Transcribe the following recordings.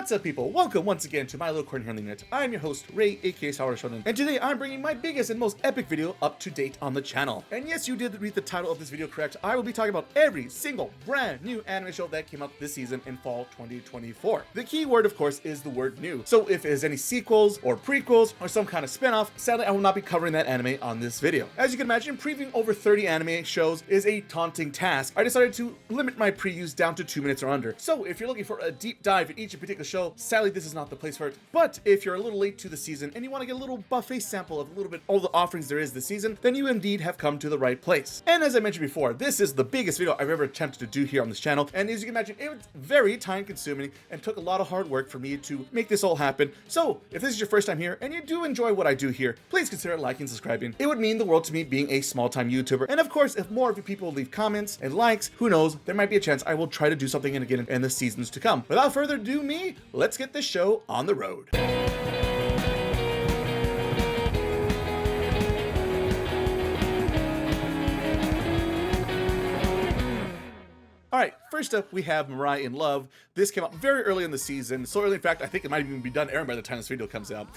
What's up, people? Welcome once again to my little corner here on the internet. I'm your host, Ray, aka Shonen, and today I'm bringing my biggest and most epic video up to date on the channel. And yes, you did read the title of this video correct. I will be talking about every single brand new anime show that came out this season in fall 2024. The key word, of course, is the word new. So if there's any sequels or prequels or some kind of spin-off, sadly, I will not be covering that anime on this video. As you can imagine, previewing over 30 anime shows is a daunting task. I decided to limit my previews down to 2 minutes or under. So if you're looking for a deep dive in each particular show, sadly this is not the place for it. But if you're a little late to the season and you want to get a little buffet sample of a little bit all the offerings there is this season, then you indeed have come to the right place. And as I mentioned before, this is the biggest video I've ever attempted to do here on this channel, and as you can imagine, it was very time consuming and took a lot of hard work for me to make this all happen. So if this is your first time here and you do enjoy what I do here, please consider liking and subscribing. It would mean the world to me being a small time YouTuber. And of course, if more of you people leave comments and likes, who knows, there might be a chance I will try to do something again in the seasons to come. Without further ado, let's get this show on the road. Alright, first up we have Murai in Love. This came out very early in the season, so early in fact I think it might even be done airing by the time this video comes out.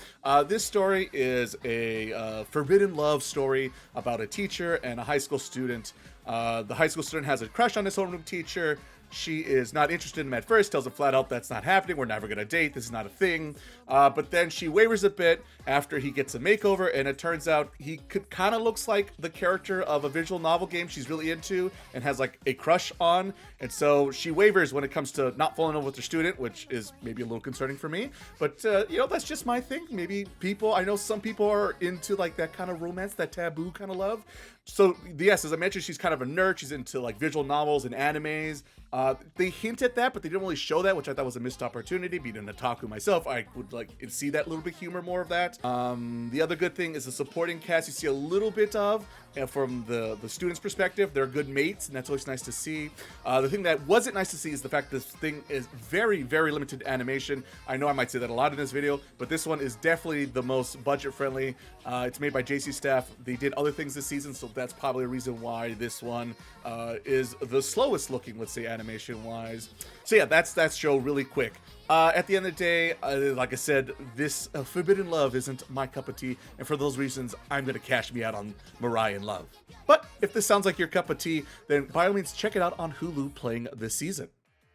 This story is a forbidden love story about a teacher and a high school student. The high school student has a crush on his homeroom teacher. She is not interested in him at first, tells him flat out that's not happening, we're never gonna date, this is not a thing. But then she wavers a bit after he gets a makeover, and it turns out he kind of looks like the character of a visual novel game she's really into and has like a crush on. And so she wavers when it comes to not falling in love with her student, which is maybe a little concerning for me. But you know, that's just my thing. Maybe I know some people are into like that kind of romance, that taboo kind of love. So yes, as I mentioned, she's kind of a nerd. She's into like visual novels and animes. They hint at that, but they didn't really show that, which I thought was a missed opportunity. Being an otaku myself, I would like to see that little bit humor more of that. The other good thing is the supporting cast. You see a little bit of from the students' perspective. They're good mates, and that's always nice to see. The thing that wasn't nice to see is the fact this thing is very, very limited animation. I know I might say that a lot in this video, but this one is definitely the most budget-friendly. It's made by JC Staff. They did other things this season, so that's probably a reason why this one is the slowest looking, let's say, animation-wise. So yeah, that's that show really quick. At the end of the day, like I said, this forbidden love isn't my cup of tea, and for those reasons, I'm going to cash me out on Murai in Love. But if this sounds like your cup of tea, then by all means, check it out on Hulu playing this season.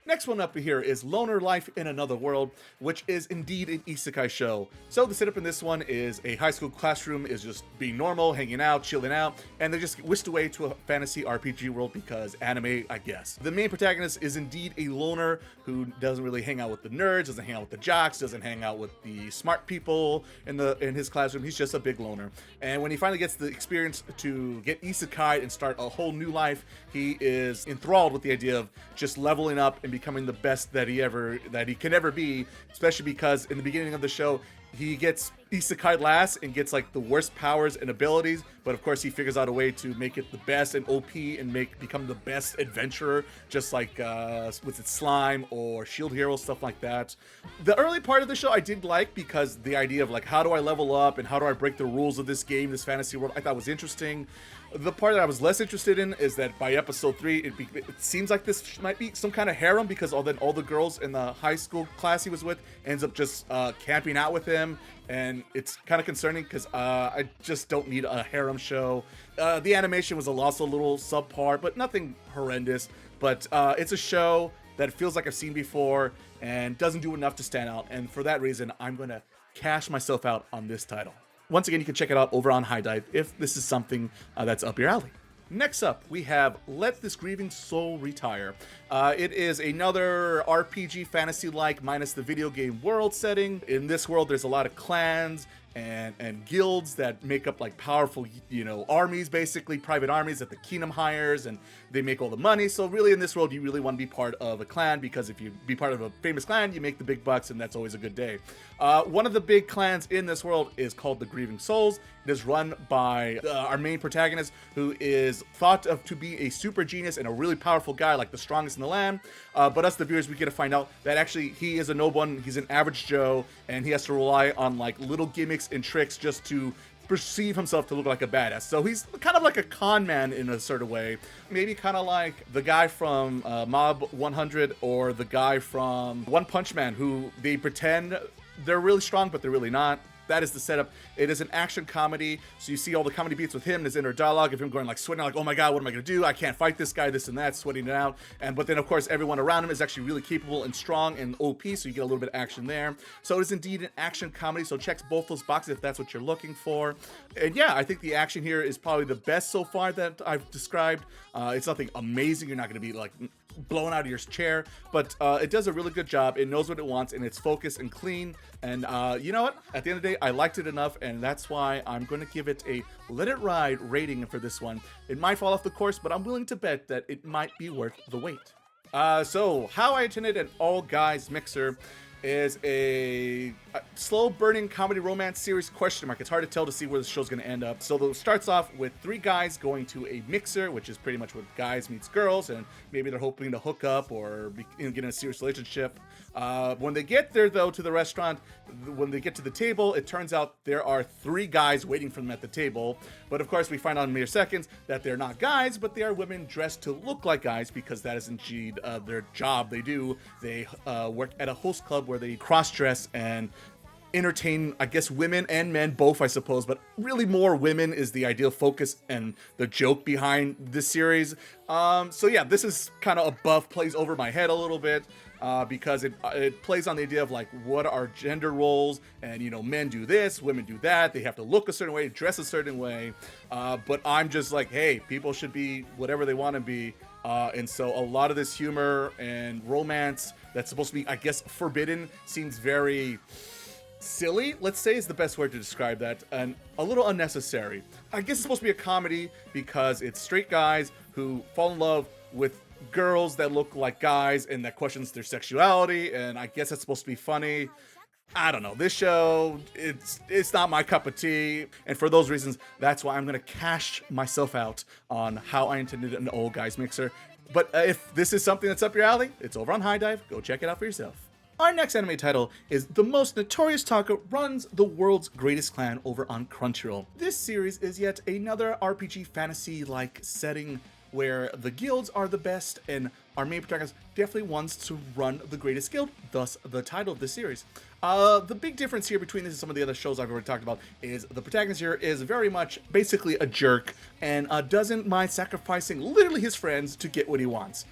Next one up here is Loner Life in Another World, which is indeed an isekai show. So the setup in this one is a high school classroom is just being normal, hanging out, chilling out, and they just whisked away to a fantasy RPG world because anime, I guess. The main protagonist is indeed a loner who doesn't really hang out with the nerds, doesn't hang out with the jocks, doesn't hang out with the smart people in his classroom. He's just a big loner. And when he finally gets the experience to get isekai and start a whole new life, he is enthralled with the idea of just leveling up and becoming the best that he can ever be, especially because in the beginning of the show he gets isekai last and gets like the worst powers and abilities, but of course he figures out a way to make it the best and OP and become the best adventurer, just like was it Slime or Shield Hero, stuff like that. The early part of the show I did like because the idea of like how do I level up and how do I break the rules of this game, this fantasy world, I thought was interesting. The part that I was less interested in is that by episode 3, it seems like this might be some kind of harem because all the girls in the high school class he was with ends up just camping out with him, and it's kind of concerning because I just don't need a harem show. The animation was also a little subpar, but nothing horrendous. But it's a show that feels like I've seen before and doesn't do enough to stand out, and for that reason, I'm going to cash myself out on this title. Once again, you can check it out over on High Dive if this is something that's up your alley. Next up, we have Let This Grieving Soul Retire. It is another RPG fantasy-like minus the video game world setting. In this world, there's a lot of clans and guilds that make up like powerful, armies, basically private armies that the kingdom hires, and they make all the money. So really in this world, you really want to be part of a clan, because if you be part of a famous clan, you make the big bucks, and that's always a good day. One of the big clans in this world is called the Grieving Souls. It is run by our main protagonist, who is thought of to be a super genius and a really powerful guy, like the strongest in the land. But us, the viewers, we get to find out that actually he is a no one. He's an average Joe, and he has to rely on like little gimmicks and tricks just to perceive himself to look like a badass. So he's kind of like a con man in a sort of way. Maybe kind of like the guy from Mob 100 or the guy from One Punch Man, who they pretend they're really strong, but they're really not. That is the setup. It is an action comedy, so you see all the comedy beats with him and his inner dialogue of him going like sweating, like, oh my god, what am I gonna do? I can't fight this guy, this and that, sweating it out. But then of course everyone around him is actually really capable and strong and OP, so you get a little bit of action there. So it is indeed an action comedy, so checks both those boxes if that's what you're looking for. And yeah, I think the action here is probably the best so far that I've described. It's nothing amazing. You're not gonna be like blown out of your chair, but it does a really good job. It knows what it wants, and it's focused and clean. And you know what? At the end of the day, I liked it enough, and that's why I'm going to give it a let it ride rating for this one. It might fall off the course, but I'm willing to bet that it might be worth the wait. So How I Attended an All Guys Mixer is a slow burning comedy romance series ? It's hard to tell to see where the show's going to end up. So it starts off with 3 guys going to a mixer, which is pretty much what guys meets girls, and maybe they're hoping to hook up or get in a serious relationship. When they get there, though, to the restaurant, when they get to the table, it turns out there are 3 guys waiting for them at the table. But of course, we find out in mere seconds that they're not guys, but they are women dressed to look like guys, because that is indeed their job. They work at a host club where they cross-dress and entertain, I guess, women and men both, I suppose, but really more women is the ideal focus and the joke behind this series. So yeah, this is kind of plays over my head a little bit, because it plays on the idea of like, what are gender roles, and you know, men do this, women do that, they have to look a certain way, dress a certain way, but I'm just like, hey, people should be whatever they want to be. And so a lot of this humor and romance that's supposed to be, I guess, forbidden seems very silly, let's say, is the best word to describe that, and a little unnecessary. I guess it's supposed to be a comedy because it's straight guys who fall in love with girls that look like guys and that questions their sexuality, and I guess that's supposed to be funny. I don't know. This show, it's not my cup of tea, and for those reasons, that's why I'm gonna cash myself out on How I Intended an Old Guys Mixer. But if this is something that's up your alley, it's over on High Dive. Go check it out for yourself. Our next anime title is The Most Notorious Talker Runs the World's Greatest Clan over on Crunchyroll. This series is yet another RPG fantasy-like setting where the guilds are the best, and our main protagonist definitely wants to run the greatest guild, thus the title of the series. The big difference here between this and some of the other shows I've already talked about is the protagonist here is very much basically a jerk and doesn't mind sacrificing literally his friends to get what he wants.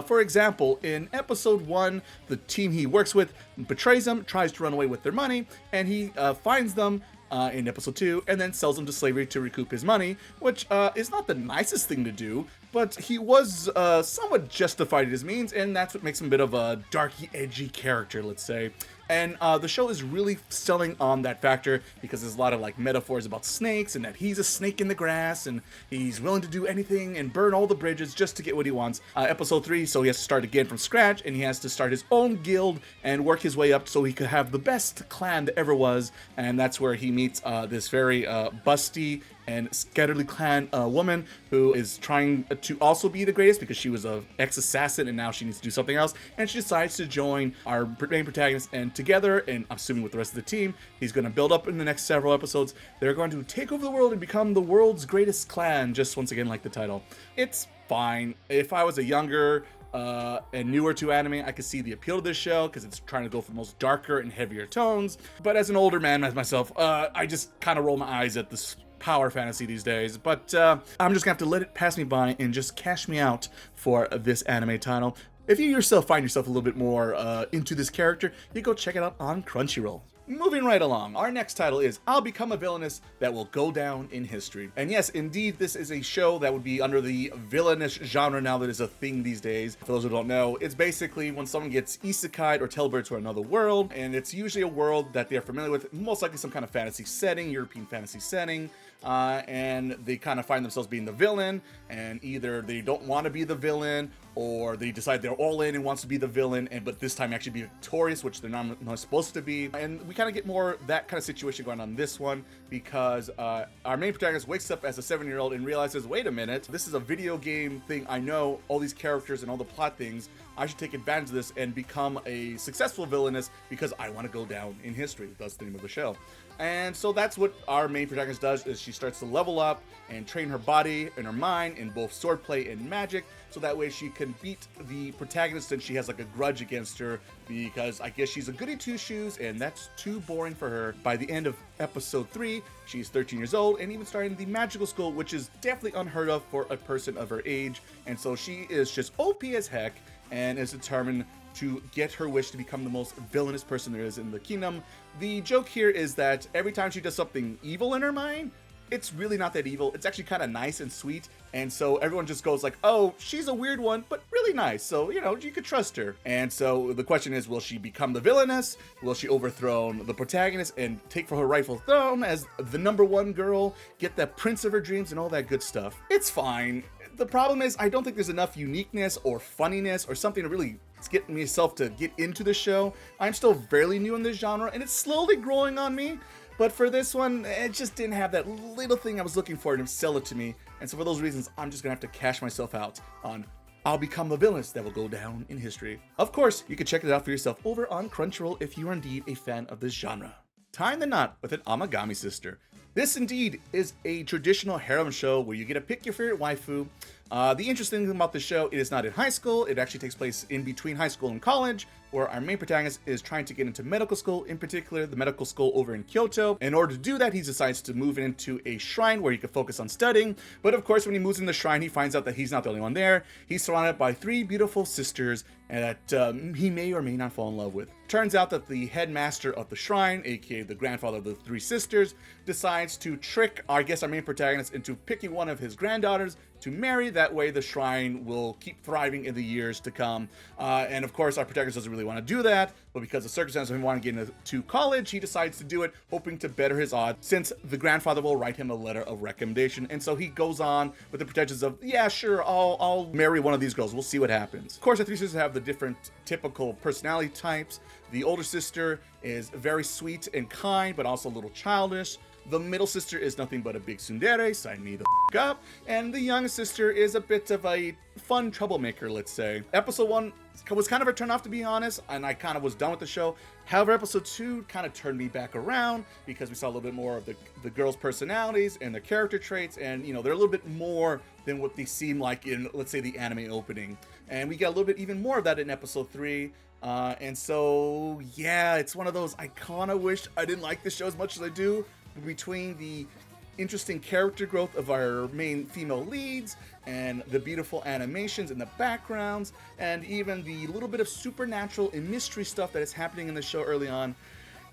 For example, in episode 1, the team he works with betrays him, tries to run away with their money, and he finds them in episode 2 and then sells them to slavery to recoup his money, which is not the nicest thing to do, but he was somewhat justified in his means, and that's what makes him a bit of a darky, edgy character, let's say. And the show is really selling on that factor because there's a lot of like metaphors about snakes and that he's a snake in the grass and he's willing to do anything and burn all the bridges just to get what he wants. Episode 3, so he has to start again from scratch and he has to start his own guild and work his way up so he could have the best clan that ever was. And that's where he meets this very busty and scatterly clan woman who is trying to also be the greatest because she was an ex-assassin and now she needs to do something else, and she decides to join our main protagonist, and together, and I'm assuming with the rest of the team, he's going to build up in the next several episodes. They're going to take over the world and become the world's greatest clan, just once again like the title. It's fine. If I was a younger and newer to anime, I could see the appeal to this show because it's trying to go for the most darker and heavier tones, but as an older man as myself, I just kind of roll my eyes at this power fantasy these days, but I'm just gonna have to let it pass me by and just cash me out for this anime title. If you yourself find yourself a little bit more into this character, you go check it out on Crunchyroll. Moving right along, our next title is I'll Become a Villainess That Will Go Down in History. And yes, indeed, this is a show that would be under the villainous genre now that is a thing these days. For those who don't know, it's basically when someone gets isekai'd or teleported to another world, and it's usually a world that they're familiar with, most likely some kind of fantasy setting, European fantasy setting, and they kind of find themselves being the villain, and either they don't want to be the villain, or they decide they're all in and wants to be the villain, but this time actually be victorious, which they're not supposed to be. And we kind of get more that kind of situation going on this one, because our main protagonist wakes up as a 7-year-old and realizes, wait a minute, this is a video game thing. I know all these characters and all the plot things, I should take advantage of this and become a successful villainess because I want to go down in history. That's the name of the show. And so that's what our main protagonist does, is she starts to level up and train her body and her mind in both swordplay and magic, so that way she can beat the protagonist and she has like a grudge against her because I guess she's a goody two-shoes and that's too boring for her. By the end of episode 3, she's 13 years old and even starting the magical school, which is definitely unheard of for a person of her age. And so she is just OP as heck and is determined to get her wish to become the most villainous person there is in the kingdom. The joke here is that every time she does something evil in her mind, it's really not that evil. It's actually kind of nice and sweet. And so everyone just goes like, oh, she's a weird one, but really nice. So, you know, you could trust her. And so the question is, will she become the villainess? Will she overthrow the protagonist and take for her rightful throne as the #1 girl, get the prince of her dreams and all that good stuff? It's fine. The problem is I don't think there's enough uniqueness or funniness or something to really get myself to get into the show. I'm still fairly new in this genre and it's slowly growing on me. But for this one, it just didn't have that little thing I was looking for to sell it to me. And so for those reasons, I'm just gonna have to cash myself out on I'll become the villainess that will go down in history. Of course, you can check it out for yourself over on Crunchyroll if you are indeed a fan of this genre. Tying the knot with an Amagami sister. This indeed is a traditional harem show where you get to pick your favorite waifu. The interesting thing about the show, it is not in high school. It actually takes place in between high school and college, where our main protagonist is trying to get into medical school, in particular the medical school over in Kyoto. In order to do that, he decides to move into a shrine where he can focus on studying. But of course, when he moves in the shrine, he finds out that he's not the only one there. He's surrounded by 3 beautiful sisters that he may or may not fall in love with. Turns out that the headmaster of the shrine, aka the grandfather of the 3 sisters, decides to trick, I guess, our main protagonist into picking one of his granddaughters to marry. That way the shrine will keep thriving in the years to come. And of course, our protagonist doesn't really want to do that, but because of circumstances of him wanting to get into college, he decides to do it, hoping to better his odds, since the grandfather will write him a letter of recommendation. And so he goes on with the pretensions of, yeah, sure, I'll marry one of these girls. We'll see what happens. Of course, the 3 sisters have the different typical personality types. The older sister is very sweet and kind, but also a little childish. The middle sister is nothing but a big tsundere, sign me the up. And the youngest sister is a bit of a fun troublemaker, let's say. Episode 1 was kind of a turn off, to be honest, and I kind of was done with the show. However, episode 2 kind of turned me back around because we saw a little bit more of the girls' personalities and their character traits, and you know, they're a little bit more than what they seem like in, let's say, the anime opening. And we got a little bit even more of that in episode 3. And so, yeah, it's one of those, I kind of wish I didn't like this show as much as I do. Between the interesting character growth of our main female leads and the beautiful animations in the backgrounds and even the little bit of supernatural and mystery stuff that is happening in the show early on,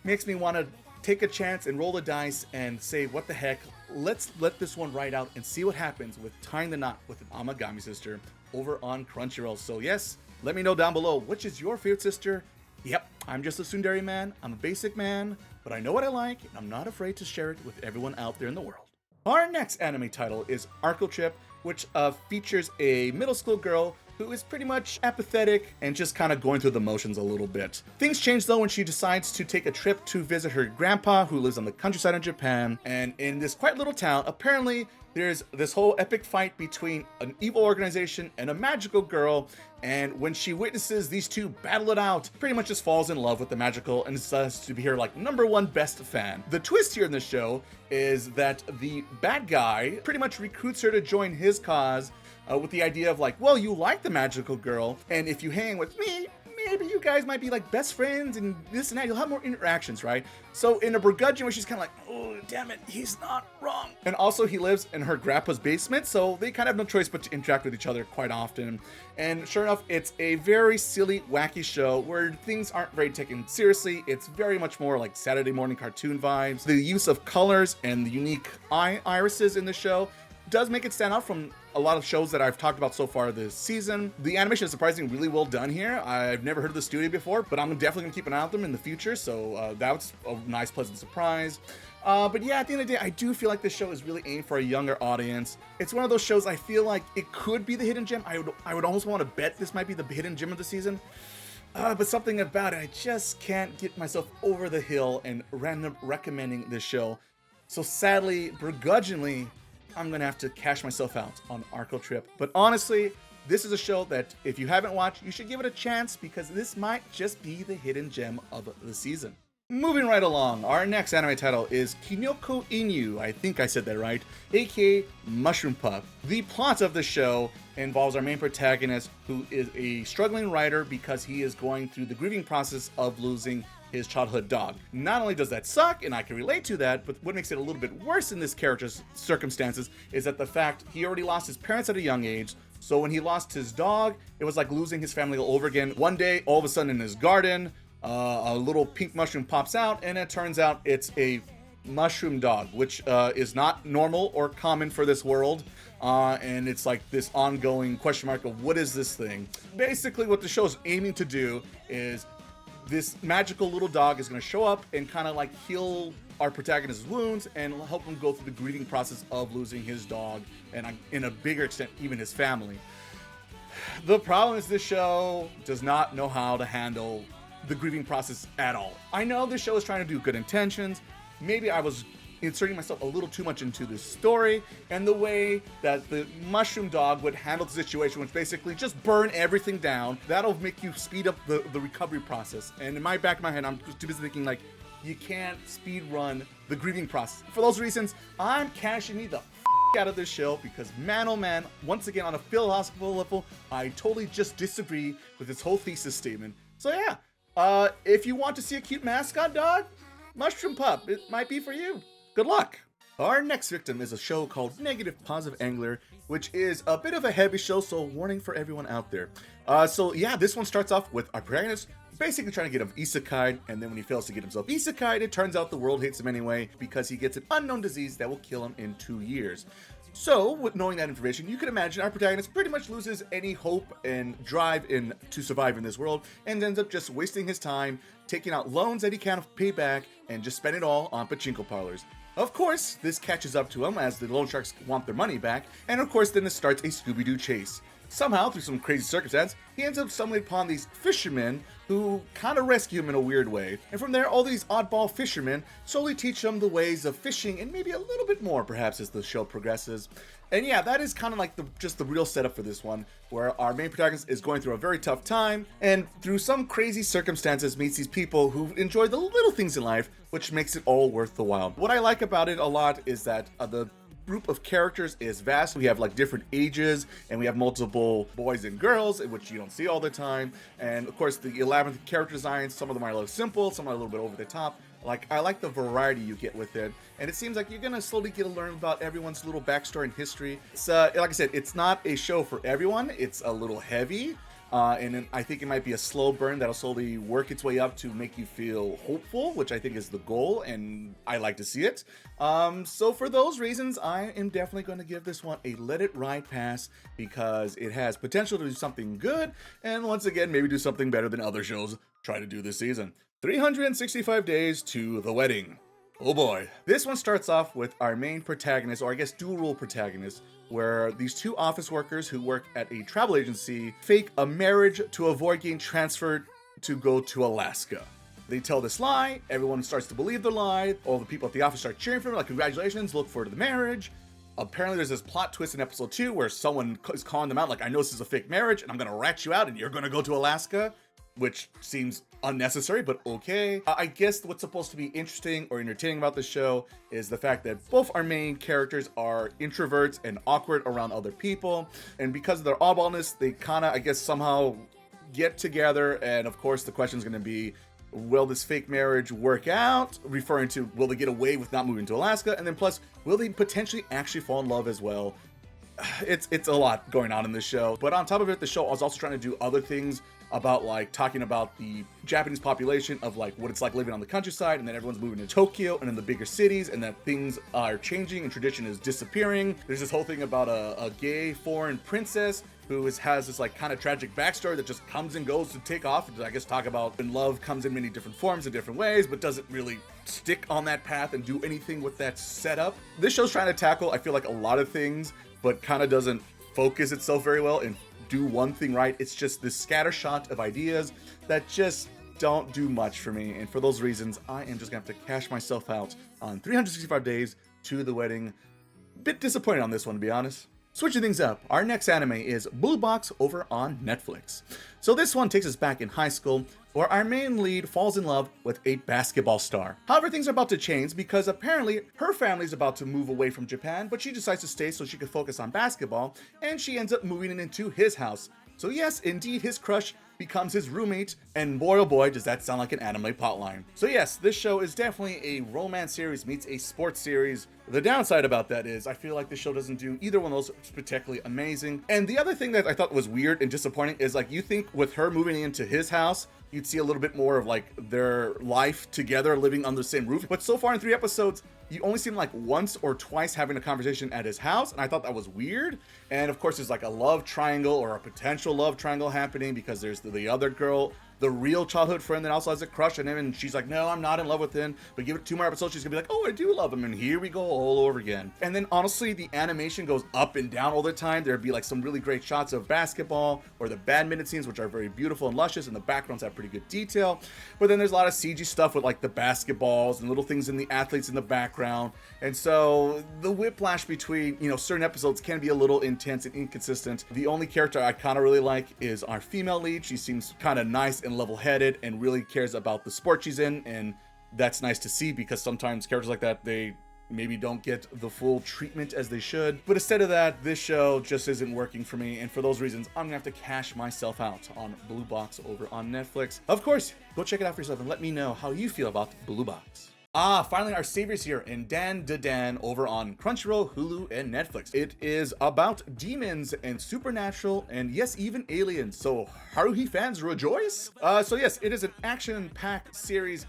makes me want to take a chance and roll the dice and say, what the heck, let's let this one ride out and see what happens with Tying the Knot with an Amagami sister over on Crunchyroll. So yes, let me know down below, which is your favorite sister? Yep, I'm just a tsundere man, I'm a basic man, but I know what I like, and I'm not afraid to share it with everyone out there in the world. Our next anime title is Acro Trip, which features a middle school girl who is pretty much apathetic and just kind of going through the motions a little bit. Things change though when she decides to take a trip to visit her grandpa, who lives on the countryside in Japan. And in this quiet little town, apparently there's this whole epic fight between an evil organization and a magical girl. And when she witnesses these two battle it out, pretty much just falls in love with the magical and decides to be her like #1 best fan. The twist here in the show is that the bad guy pretty much recruits her to join his cause with the idea of like, well, you like the magical girl, and if you hang with me, maybe you guys might be like best friends and this and that. You'll have more interactions, right? So in a begrudging way, she's kind of like, oh, damn it, he's not wrong. And also he lives in her grandpa's basement, so they kind of have no choice but to interact with each other quite often. And sure enough, it's a very silly, wacky show where things aren't very taken seriously. It's very much more like Saturday morning cartoon vibes. The use of colors and the unique irises in the show does make it stand out from a lot of shows that I've talked about so far this season. The animation is surprisingly really well done here. I've never heard of the studio before, but I'm definitely gonna keep an eye on them in the future, so that was a nice, pleasant surprise. But yeah, at the end of the day, I do feel like this show is really aimed for a younger audience. It's one of those shows I feel like it could be the hidden gem. I would almost want to bet this might be the hidden gem of the season. But something about it, I just can't get myself over the hill and recommending this show. So sadly, begrudgingly, I'm gonna have to cash myself out on Acro Trip. But honestly, This is a show that if you haven't watched, you should give it a chance because this might just be the hidden gem of the season. Moving right along, our next anime title is Kinokkoinu, I think I said that right, aka Mushroom Pup. The plot of the show involves our main protagonist, who is a struggling writer because he is going through the grieving process of losing his childhood dog. Not only does that suck, and I can relate to that, but what makes it a little bit worse in this character's circumstances is that the fact he already lost his parents at a young age. So when he lost his dog, it was like losing his family all over again. One day, all of a sudden in his garden, a little pink mushroom pops out, and it turns out it's a mushroom dog, which is not normal or common for this world. And it's like this ongoing question mark of what is this thing? Basically, what the show is aiming to do is this magical little dog is going to show up and kind of like heal our protagonist's wounds and help him go through the grieving process of losing his dog and in a bigger extent, even his family. The problem is this show does not know how to handle the grieving process at all. I know this show is trying to do good intentions. Maybe I was inserting myself a little too much into this story and the way that the mushroom dog would handle the situation, which basically just burn everything down. That'll make you speed up the recovery process. And in my back of my head, I'm too busy thinking like, you can't speed run the grieving process. For those reasons, I'm cashing the out of this show because man, oh man, once again on a philosophical level, I totally just disagree with this whole thesis statement. So yeah, if you want to see a cute mascot dog, Mushroom Pup, it might be for you. Good luck. Our next victim is a show called Negative Positive Angler, which is a bit of a heavy show, so warning for everyone out there. So yeah, this one starts off with our protagonist basically trying to get him isekai'd, and then when he fails to get himself isekai'd, it turns out the world hates him anyway because he gets an unknown disease that will kill him in 2 years. So, with knowing that information, you can imagine our protagonist pretty much loses any hope and drive to survive in this world, and ends up just wasting his time, taking out loans that he can't pay back, and just spend it all on pachinko parlors. Of course, this catches up to him as the loan sharks want their money back, and of course then it starts a Scooby-Doo chase. Somehow, through some crazy circumstance, he ends up stumbling upon these fishermen who kind of rescue him in a weird way. And from there, all these oddball fishermen slowly teach him the ways of fishing and maybe a little bit more, perhaps, as the show progresses. And yeah, that is kind of like just the real setup for this one, where our main protagonist is going through a very tough time, and through some crazy circumstances meets these people who enjoy the little things in life, which makes it all worth the while. What I like about it a lot is that the group of characters is vast. We have like different ages, and we have multiple boys and girls, which you don't see all the time. And of course, the elaborate character designs, some of them are a little simple, some are a little bit over the top. Like, I like the variety you get with it, and it seems like you're gonna slowly get to learn about everyone's little backstory and history. It's like I said, it's not a show for everyone. It's a little heavy, and I think it might be a slow burn that'll slowly work its way up to make you feel hopeful, which I think is the goal, and I like to see it. So for those reasons, I am definitely going to give this one a let it ride pass because it has potential to do something good, and once again, maybe do something better than other shows try to do this season. 365 Days to the Wedding. Oh boy. This one starts off with our main protagonist, or I guess dual role protagonist, where these two office workers who work at a travel agency fake a marriage to avoid getting transferred to go to Alaska. They tell this lie, everyone starts to believe the lie, all the people at the office start cheering for them, like, congratulations, look forward to the marriage. Apparently there's this plot twist in episode 2 where someone is calling them out, like, I know this is a fake marriage, and I'm gonna rat you out, and you're gonna go to Alaska, which seems unnecessary, but okay. I guess what's supposed to be interesting or entertaining about the show is the fact that both our main characters are introverts and awkward around other people, and because of their oddballness, they kind of, I guess, somehow get together, and of course the question is going to be, will this fake marriage work out? Referring to, will they get away with not moving to Alaska? And then plus, will they potentially actually fall in love as well? It's a lot going on in this show, but on top of it, the show was also trying to do other things about, like, talking about the Japanese population of, like, what it's like living on the countryside, and then everyone's moving to Tokyo and in the bigger cities, and that things are changing and tradition is disappearing. There's this whole thing about a gay foreign princess who has this, like, kind of tragic backstory that just comes and goes to take off, and I guess talk about when love comes in many different forms in different ways, but doesn't really stick on that path and do anything with that setup. This show's trying to tackle, I feel like, a lot of things, but kind of doesn't focus itself very well and do one thing right. It's just this scattershot of ideas that just don't do much for me, and for those reasons, I am just gonna have to cash myself out on 365 Days to the Wedding. Bit disappointed on this one, to be honest. Switching things up, our next anime is Blue Box over on Netflix. So this one takes us back in high school, where our main lead falls in love with a basketball star. However, things are about to change because apparently her family is about to move away from Japan, but she decides to stay so she can focus on basketball, and she ends up moving into his house. So yes, indeed, his crush becomes his roommate, and boy oh boy does that sound like an anime plotline. So yes, this show is definitely a romance series meets a sports series. The downside about that is I feel like this show doesn't do either one of those particularly amazing. And the other thing that I thought was weird and disappointing is, like, you think with her moving into his house, you'd see a little bit more of like their life together living under the same roof. But so far in 3 episodes, you only see him like once or twice having a conversation at his house, and I thought that was weird. And of course, there's like a love triangle or a potential love triangle happening because there's the other girl, the real childhood friend that also has a crush on him, and she's like, no, I'm not in love with him. But give it 2 more episodes, she's gonna be like, oh, I do love him, and here we go all over again. And then honestly, the animation goes up and down all the time. There'd be like some really great shots of basketball or the badminton scenes, which are very beautiful and luscious, and the backgrounds have pretty good detail. But then there's a lot of CG stuff with like the basketballs and little things in the athletes in the background. And so the whiplash between, you know, certain episodes can be a little intense and inconsistent. The only character I kind of really like is our female lead. She seems kind of nice and level-headed and really cares about the sport she's in, and that's nice to see because sometimes characters like that, they maybe don't get the full treatment as they should. But instead of that, this show just isn't working for me, and for those reasons, I'm gonna have to cash myself out on Blue Box over on Netflix. Of course, go check it out for yourself and let me know how you feel about Blue Box. Finally, our saviors here in Dandadan over on Crunchyroll, Hulu, and Netflix. It is about demons and supernatural and yes, even aliens. So Haruhi fans rejoice? So yes, it is an action-packed series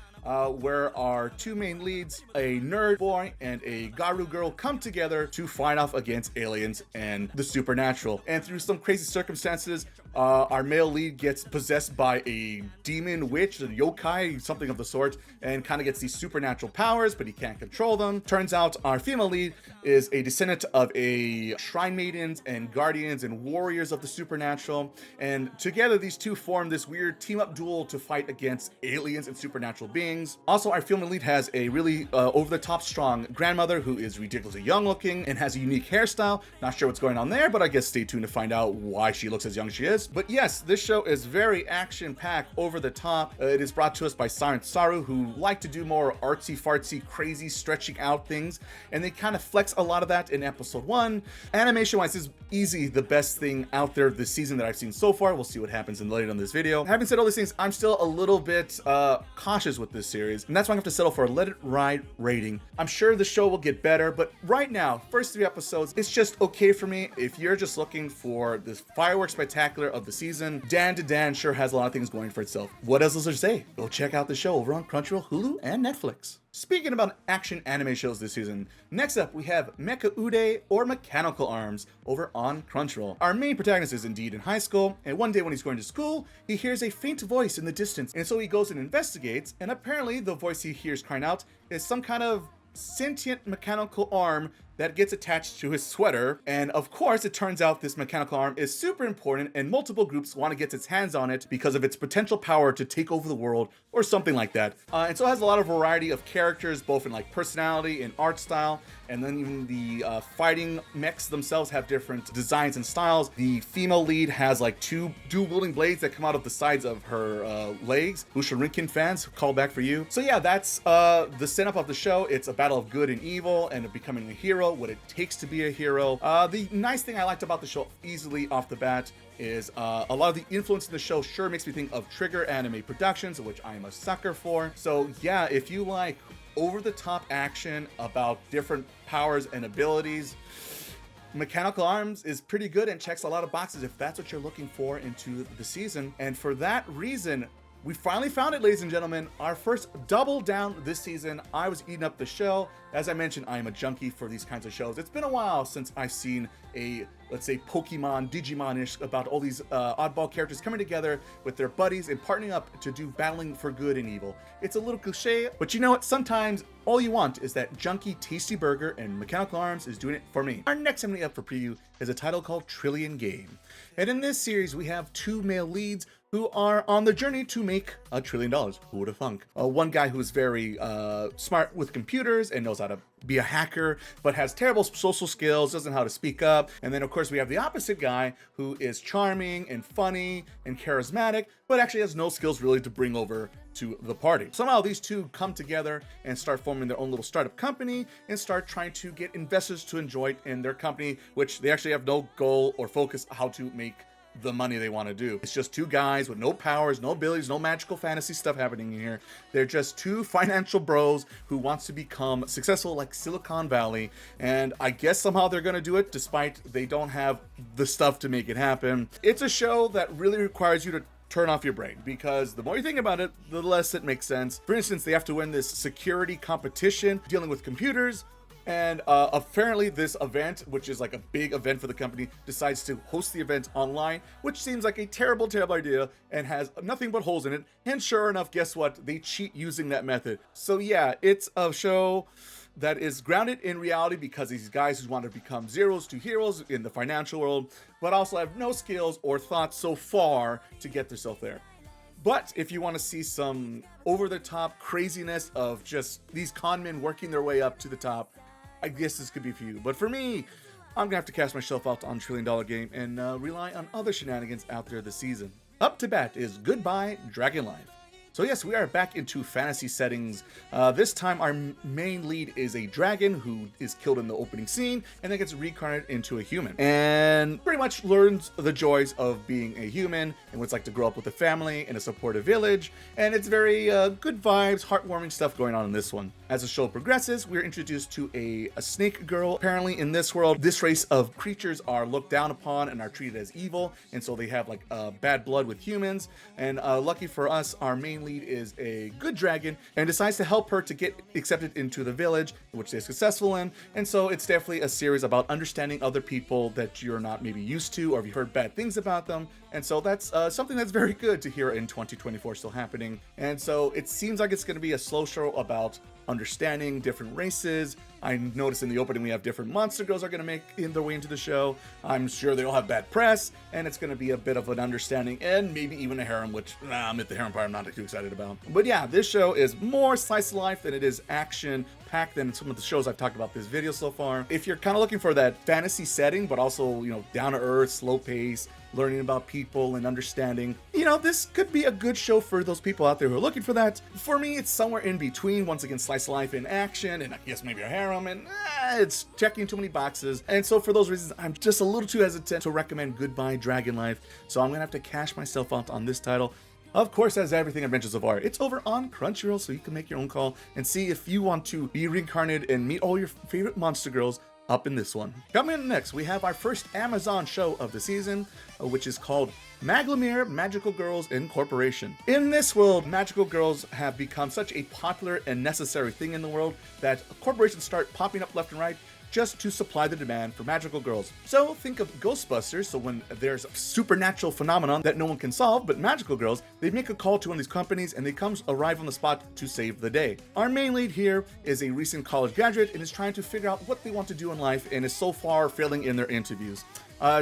where our 2 main leads, a nerd boy and a Garu girl, come together to fight off against aliens and the supernatural. And through some crazy circumstances, our male lead gets possessed by a demon witch, a yokai, something of the sort, and kind of gets these supernatural powers, but he can't control them. Turns out our female lead is a descendant of a shrine maidens and guardians and warriors of the supernatural, and together these two form this weird team-up duel to fight against aliens and supernatural beings. Also, our female lead has a really over-the-top strong grandmother who is ridiculously young-looking and has a unique hairstyle. Not sure what's going on there, but I guess stay tuned to find out why she looks as young as she is. But yes, this show is very action-packed, over-the-top. It is brought to us by Silent Saru, who like to do more artsy-fartsy, crazy, stretching out things, and they kind of flex a lot of that in episode 1. Animation-wise, this is easy the best thing out there this season that I've seen so far. We'll see what happens later in this video. Having said all these things, I'm still a little bit cautious with this series, and that's why I have to settle for a let it ride rating. I'm sure the show will get better, but right now, first 3 episodes, it's just okay for me. If you're just looking for this fireworks spectacular of the season, Dandadan sure has a lot of things going for itself. What else is there to say? Go check out the show over on Crunchyroll, Hulu, and Netflix. Speaking about action anime shows this season, next up we have Mecha Ude or Mechanical Arms over on Crunchyroll. Our main protagonist is indeed in high school, and one day when he's going to school, he hears a faint voice in the distance, and so he goes and investigates, and apparently the voice he hears crying out is some kind of sentient mechanical arm that gets attached to his sweater. And of course, it turns out this mechanical arm is super important and multiple groups want to get its hands on it because of its potential power to take over the world or something like that. And so it has a lot of variety of characters, both in like personality and art style. And then even the fighting mechs themselves have different designs and styles. The female lead has like 2 dual-wielding blades that come out of the sides of her legs. Ushirinkin fans, call back for you. So yeah, that's the setup of the show. It's a battle of good and evil and becoming a hero, what it takes to be a hero. The nice thing I liked about the show easily off the bat is a lot of the influence in the show sure makes me think of Trigger Anime Productions, which I am a sucker for. So yeah, if you like over-the-top action about different powers and abilities, Mechanical Arms is pretty good and checks a lot of boxes if that's what you're looking for into the season. And for that reason, we finally found it, ladies and gentlemen. Our first double down this season. I was eating up the show. As I mentioned, I am a junkie for these kinds of shows. It's been a while since I've seen a let's say, Pokemon, Digimon-ish, about all these oddball characters coming together with their buddies and partnering up to do battling for good and evil. It's a little cliche, but you know what? Sometimes all you want is that junky, tasty burger, and Mechanical Arms is doing it for me. Our next anime up for preview is a title called Trillion Game. And in this series, we have two male leads who are on the journey to make $1 trillion. Who would have thunk? One guy who's very smart with computers and knows how to be a hacker, but has terrible social skills, doesn't know how to speak up. And then, of course, we have the opposite guy who is charming and funny and charismatic, but actually has no skills really to bring over to the party. Somehow these two come together and start forming their own little startup company and start trying to get investors to enjoy it in their company, which they actually have no goal or focus how to make the money they want to do. It's just two guys with no powers, no abilities, no magical fantasy stuff happening here. They're just two financial bros who wants to become successful like Silicon Valley, and I guess somehow they're gonna do it despite they don't have the stuff to make it happen. It's a show that really requires you to turn off your brain, because the more you think about it, the less it makes sense. For instance, they have to win this security competition dealing with computers, and apparently this event, which is like a big event for the company, decides to host the event online, which seems like a terrible, terrible idea and has nothing but holes in it. And sure enough, guess what? They cheat using that method. So yeah, it's a show that is grounded in reality because these guys who want to become zeros to heroes in the financial world, but also have no skills or thoughts so far to get themselves there. But if you want to see some over-the-top craziness of just these con men working their way up to the top, I guess this could be for you. But for me, I'm gonna have to cast myself out on $1 Trillion Game and rely on other shenanigans out there this season. Up to bat is Goodbye Dragon Life. So yes, we are back into fantasy settings. This time our main lead is a dragon who is killed in the opening scene and then gets reincarnated into a human. And pretty much learns the joys of being a human and what it's like to grow up with a family in a supportive village. And it's very good vibes, heartwarming stuff going on in this one. As the show progresses, we're introduced to a snake girl. Apparently in this world, this race of creatures are looked down upon and are treated as evil. And so they have like bad blood with humans. And lucky for us, our main lead is a good dragon and decides to help her to get accepted into the village, which they're successful in. And so it's definitely a series about understanding other people that you're not maybe used to, or if you've heard bad things about them. And so that's something that's very good to hear in 2024 still happening. And so it seems like it's going to be a slow show about understanding different races. I noticed in the opening we have different monster girls are going to make their way into the show. I'm sure they all have bad press, and it's going to be a bit of an understanding and maybe even a harem, which I'm at the harem part I'm not too excited about. But yeah, this show is more slice of life than it is action packed than some of the shows I've talked about this video so far. If you're kind of looking for that fantasy setting, but also, you know, down to earth, slow pace, learning about people and understanding, you know, this could be a good show for those people out there who are looking for that. For me, it's somewhere in between. Once again, slice of life in action, and I guess maybe a harem, and it's checking too many boxes. And so for those reasons, I'm just a little too hesitant to recommend Goodbye Dragon Life. So I'm gonna have to cash myself out on this title. Of course, as everything I've mentioned so far, it's over on Crunchyroll, so you can make your own call and see if you want to be reincarnated and meet all your favorite monster girls up in this one. Coming in next, we have our first Amazon show of the season, which is called Magilumiere Magical Girls Incorporation. In this world, magical girls have become such a popular and necessary thing in the world that corporations start popping up left and right just to supply the demand for magical girls. So think of Ghostbusters. So when there's a supernatural phenomenon that no one can solve but magical girls, they make a call to one of these companies and they arrive on the spot to save the day. Our main lead here is a recent college graduate and is trying to figure out what they want to do in life and is so far failing in their interviews.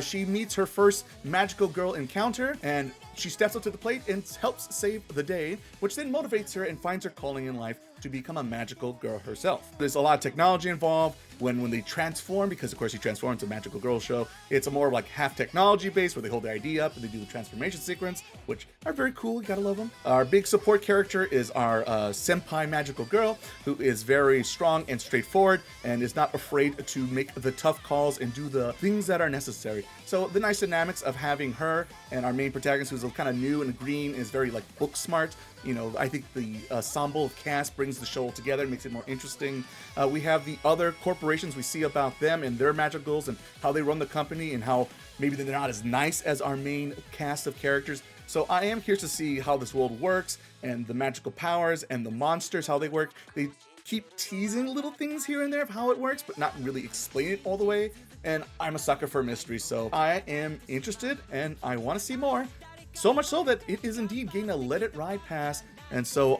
She meets her first magical girl encounter and she steps up to the plate and helps save the day, which then motivates her and finds her calling in life to become a magical girl herself. There's a lot of technology involved when they transform, because of course you transform into a magical girl show. It's a more like half technology based where they hold the ID up and they do the transformation sequence, which are very cool. You gotta love them. Our big support character is our senpai magical girl, who is very strong and straightforward and is not afraid to make the tough calls and do the things that are necessary. So the nice dynamics of having her and our main protagonist, who's kind of new and green, is very like book smart. You know, I think the ensemble of cast brings the show together and makes it more interesting. We have the other corporations we see about them and their magic goals and how they run the company and how maybe they're not as nice as our main cast of characters. So I am curious to see how this world works and the magical powers and the monsters, how they work. They keep teasing little things here and there of how it works, but not really explain it all the way. And I'm a sucker for mystery, so I am interested and I want to see more. So much so that it is indeed getting a Let It Ride pass. And so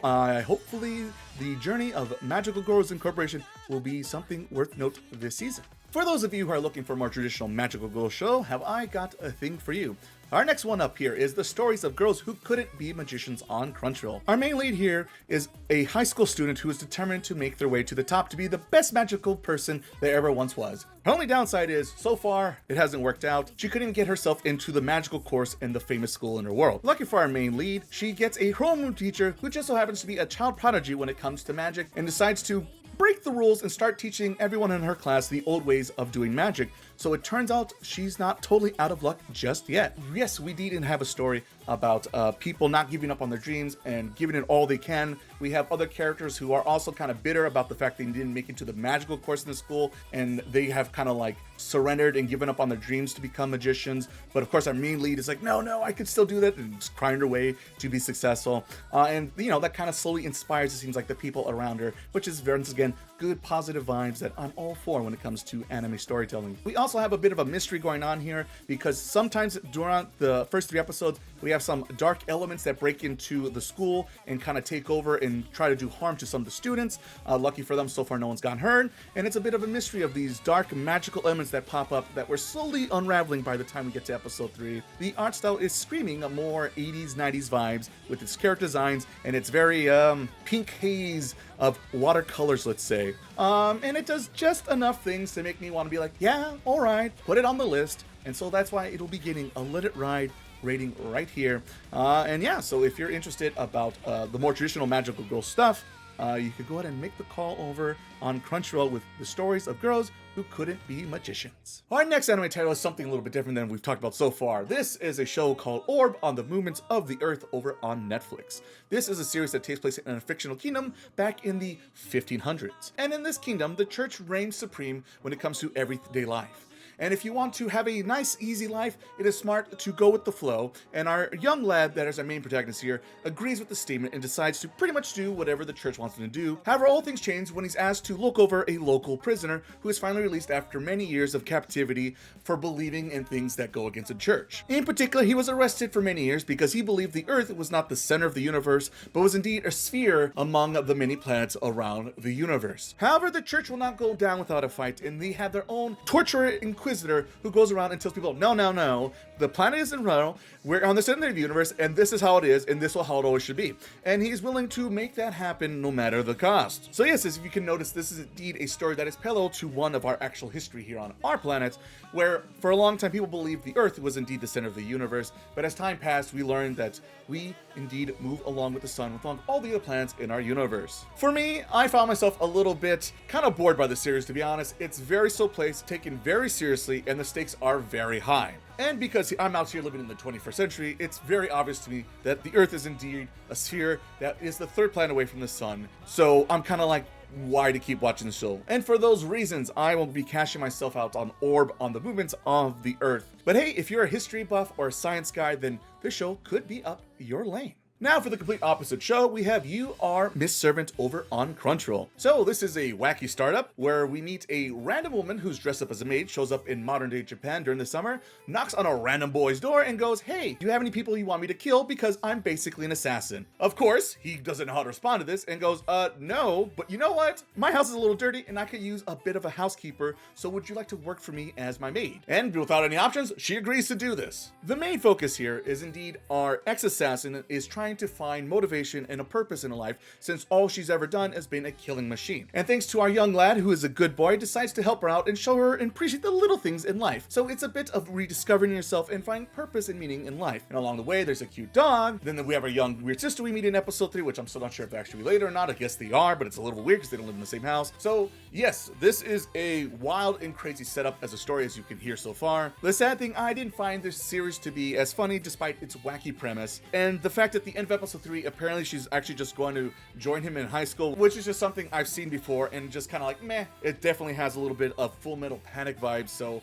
hopefully the journey of Magical Girls Incorporation will be something worth note this season. For those of you who are looking for a more traditional magical girl show, have I got a thing for you. Our next one up here is the stories of girls who couldn't be magicians on Crunchyroll. Our main lead here is a high school student who is determined to make their way to the top to be the best magical person there ever once was. Her only downside is, so far, it hasn't worked out. She couldn't even get herself into the magical course in the famous school in her world. Lucky for our main lead, she gets a homeroom teacher who just so happens to be a child prodigy when it comes to magic and decides to break the rules and start teaching everyone in her class the old ways of doing magic. So it turns out she's not totally out of luck just yet. Yes, we didn't have a story about people not giving up on their dreams and giving it all they can. We have other characters who are also kind of bitter about the fact they didn't make it to the magical course in the school, and they have kind of like surrendered and given up on their dreams to become magicians. But of course, our main lead is like, no, I could still do that, and just crying her way to be successful. And you know, that kind of slowly inspires, it seems like, the people around her, which is, once again, good positive vibes that I'm all for when it comes to anime storytelling. We also have a bit of a mystery going on here, because sometimes during the first 3 episodes, we have some dark elements that break into the school and kind of take over and try to do harm to some of the students. Lucky for them, so far no one's gotten hurt, and it's a bit of a mystery of these dark magical elements that pop up that we're slowly unraveling by the time we get to episode 3. The art style is screaming a more 80s, 90s vibes with its character designs, and it's very pink haze of watercolors, let's say. And it does just enough things to make me want to be like, yeah, all right, put it on the list. And so that's why it'll be getting a Let It Ride rating right here. And yeah, so if you're interested about the more traditional magical girl stuff, you could go ahead and make the call over on Crunchyroll with the stories of girls who couldn't be magicians. Our next anime title is something a little bit different than we've talked about so far. This is a show called Orb on the Movements of the Earth over on Netflix. This is a series that takes place in a fictional kingdom back in the 1500s. And in this kingdom, the church reigns supreme when it comes to everyday life. And if you want to have a nice, easy life, it is smart to go with the flow. And our young lad, that is our main protagonist here, agrees with the statement and decides to pretty much do whatever the church wants him to do. However, all things change when he's asked to look over a local prisoner who is finally released after many years of captivity for believing in things that go against the church. In particular, he was arrested for many years because he believed the Earth was not the center of the universe, but was indeed a sphere among the many planets around the universe. However, the church will not go down without a fight, and they have their own torturer inquisitor who goes around and tells people, no, the planet isn't real, we're on the center of the universe, and this is how it is, and this is how it always should be. And he's willing to make that happen no matter the cost. So yes, as you can notice, this is indeed a story that is parallel to one of our actual history here on our planet, where for a long time people believed the Earth was indeed the center of the universe, but as time passed, we learned that we indeed move along with the sun, along all the other planets in our universe. For me, I found myself a little bit kind of bored by the series, to be honest. It's very slow paced, taken very seriously, and the stakes are very high. And because I'm out here living in the 21st century, it's very obvious to me that the Earth is indeed a sphere that is the 3rd planet away from the sun. So I'm kind of like, why to keep watching the show? And for those reasons, I will be cashing myself out on Orb on the Movements of the Earth. But hey, if you're a history buff or a science guy, then this show could be up your lane. Now for the complete opposite show, we have You Are Miss Servant over on Crunchyroll. So this is a wacky startup where we meet a random woman who's dressed up as a maid, shows up in modern day Japan during the summer, knocks on a random boy's door and goes, hey, do you have any people you want me to kill because I'm basically an assassin? Of course, he doesn't know how to respond to this and goes, no, but you know what? My house is a little dirty and I could use a bit of a housekeeper, so would you like to work for me as my maid? And without any options, she agrees to do this. The main focus here is indeed our ex-assassin is trying to find motivation and a purpose in life, since all she's ever done has been a killing machine. And thanks to our young lad, who is a good boy, decides to help her out and show her and appreciate the little things in life. So it's a bit of rediscovering yourself and finding purpose and meaning in life. And along the way, there's a cute dog. Then we have our young weird sister we meet in episode 3, which I'm still not sure if they're actually related or not. I guess they are, but it's a little weird because they don't live in the same house. So yes, this is a wild and crazy setup as a story, as you can hear so far. The sad thing, I didn't find this series to be as funny despite its wacky premise. And the fact at the end of episode 3, apparently she's actually just going to join him in high school, which is just something I've seen before and just kind of like, meh. It definitely has a little bit of Full Metal Panic vibes, so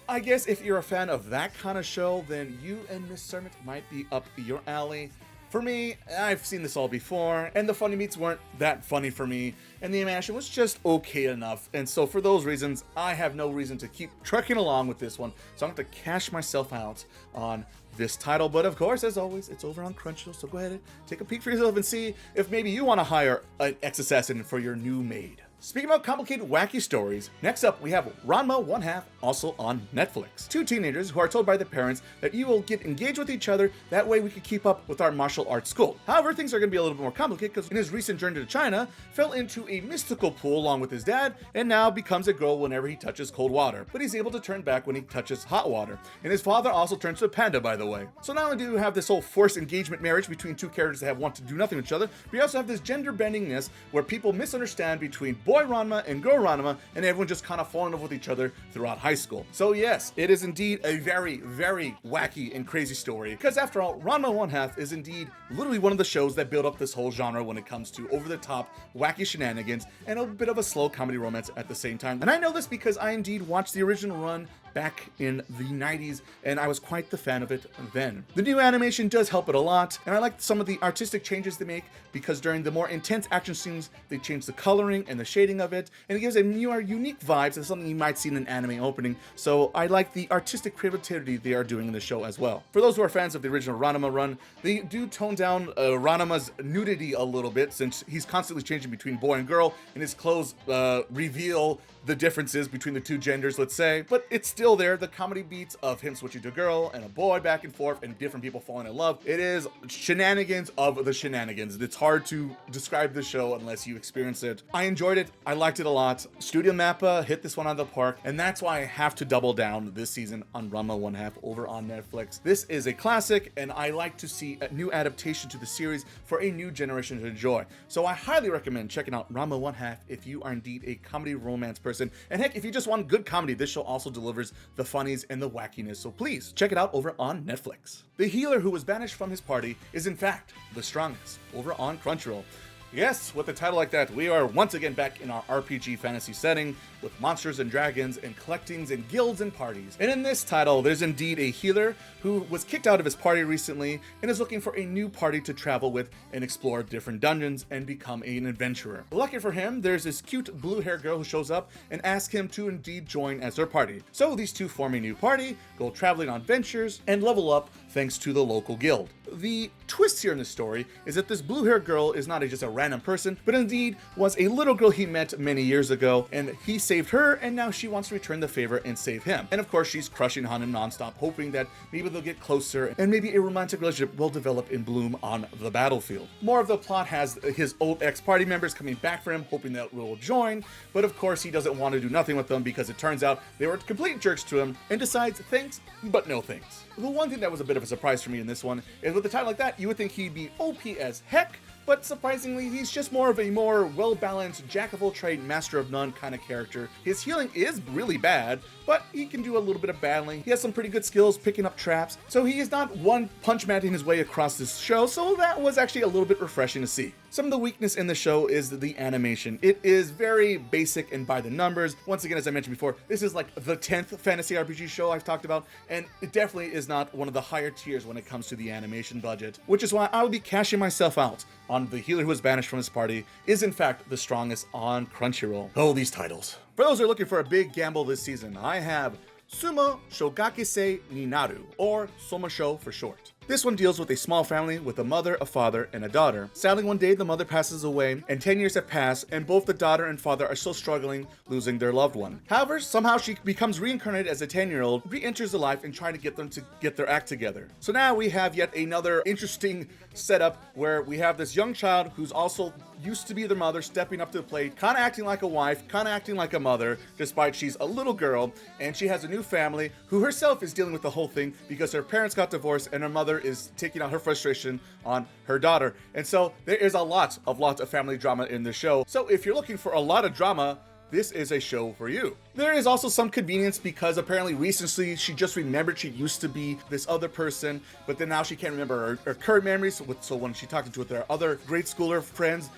I guess if you're a fan of that kind of show, then You and Miss Servant might be up your alley. For me, I've seen this all before, and the funny beats weren't that funny for me, and the animation was just okay enough, and so for those reasons, I have no reason to keep trucking along with this one, so I'm going to cash myself out on this title. But of course, as always, it's over on Crunchyroll, so go ahead and take a peek for yourself and see if maybe you want to hire an ex-assassin for your new maid. Speaking about complicated, wacky stories, next up we have Ranma 1/2, also on Netflix. Two teenagers who are told by their parents that you will get engaged with each other, that way we can keep up with our martial arts school. However, things are going to be a little bit more complicated because in his recent journey to China, fell into a mystical pool along with his dad, and now becomes a girl whenever he touches cold water. But he's able to turn back when he touches hot water. And his father also turns to a panda, by the way. So not only do you have this whole forced engagement marriage between two characters that want to do nothing with each other, but you also have this gender bendingness where people misunderstand between boy Ranma and girl Ranma, and everyone just kind of fall in love with each other throughout high school. So yes, it is indeed a very, very wacky and crazy story, because after all, Ranma 1/2 is indeed literally one of the shows that build up this whole genre when it comes to over-the-top, wacky shenanigans, and a bit of a slow comedy romance at the same time. And I know this because I indeed watched the original run back in the 90s, and I was quite the fan of it then. The new animation does help it a lot, and I like some of the artistic changes they make, because during the more intense action scenes, they change the coloring and the shading of it, and it gives a more unique vibes and something you might see in an anime opening, so I like the artistic creativity they are doing in the show as well. For those who are fans of the original Ranma run, they do tone down Ranma's nudity a little bit, since he's constantly changing between boy and girl, and his clothes reveal the differences between the two genders, let's say, but it's still there. The comedy beats of him switching to a girl and a boy back and forth and different people falling in love. It is shenanigans of the shenanigans. It's hard to describe the show unless you experience it. I enjoyed it. I liked it a lot. Studio Mappa hit this one out of the park, and that's why I have to double down this season on Ranma 1/2 over on Netflix. This is a classic, and I like to see a new adaptation to the series for a new generation to enjoy. So I highly recommend checking out Ranma 1/2 if you are indeed a comedy romance person. And heck, if you just want good comedy, this show also delivers the funnies and the wackiness, so please check it out over on Netflix. The healer who was banished from his party is in fact the strongest over on Crunchyroll. Yes, with a title like that, we are once again back in our RPG fantasy setting with monsters and dragons and collectings and guilds and parties. And in this title, there's indeed a healer who was kicked out of his party recently and is looking for a new party to travel with and explore different dungeons and become an adventurer. Lucky for him, there's this cute blue-haired girl who shows up and asks him to indeed join as her party. So these two form a new party, go traveling on adventures, and level up thanks to the local guild. The twist here in the story is that this blue-haired girl is not just a random person, but indeed was a little girl he met many years ago, and he saved her, and now she wants to return the favor and save him. And of course, she's crushing on him nonstop, hoping that maybe they'll get closer, and maybe a romantic relationship will develop and bloom on the battlefield. More of the plot has his old ex-party members coming back for him, hoping that will join, but of course, he doesn't want to do nothing with them because it turns out they were complete jerks to him, and decides thanks, but no thanks. The one thing that was a bit of a surprise for me in this one is with a title like that, you would think he'd be OP as heck, but surprisingly, he's just more of a more well-balanced, jack-of-all-trade, master-of-none kind of character. His healing is really bad, but he can do a little bit of battling. He has some pretty good skills picking up traps, so he is not one punch-matting his way across this show, so that was actually a little bit refreshing to see. Some of the weakness in the show is the animation. It is very basic and by the numbers. Once again, as I mentioned before, this is like the 10th fantasy RPG show I've talked about, and it definitely is not one of the higher tiers when it comes to the animation budget, which is why I will be cashing myself out on the healer who was banished from his party is in fact the strongest on Crunchyroll. Oh, these titles. For those who are looking for a big gamble this season, I have Sumo Shogakisei ni Naru, or TsumaSho for short. This one deals with a small family with a mother, a father, and a daughter. Sadly, one day the mother passes away, and 10 years have passed, and both the daughter and father are still struggling, losing their loved one. However, somehow she becomes reincarnated as a 10-year-old, re-enters the life, and trying to get them to get their act together. So now we have yet another interesting setup where we have this young child who's also used to be their mother, stepping up to the plate, kind of acting like a wife, kind of acting like a mother, despite she's a little girl, and she has a new family who herself is dealing with the whole thing because her parents got divorced and her mother is taking out her frustration on her daughter. And so there is a lot of family drama in the show. So if you're looking for a lot of drama, this is a show for you. There is also some convenience because apparently recently she just remembered she used to be this other person, but then now she can't remember her current memories. So when she talked to their other grade schooler friends,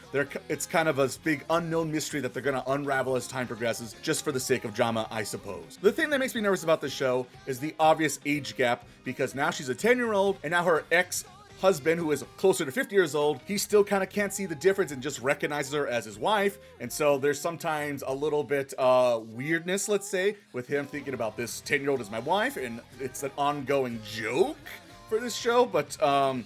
it's kind of a big unknown mystery that they're gonna unravel as time progresses, just for the sake of drama, I suppose. The thing that makes me nervous about the show is the obvious age gap, because now she's a 10-year-old and now her ex husband, who is closer to 50 years old, he still kind of can't see the difference and just recognizes her as his wife. And so there's sometimes a little bit weirdness, let's say, with him thinking about this 10-year-old as my wife, and it's an ongoing joke for this show, but I'm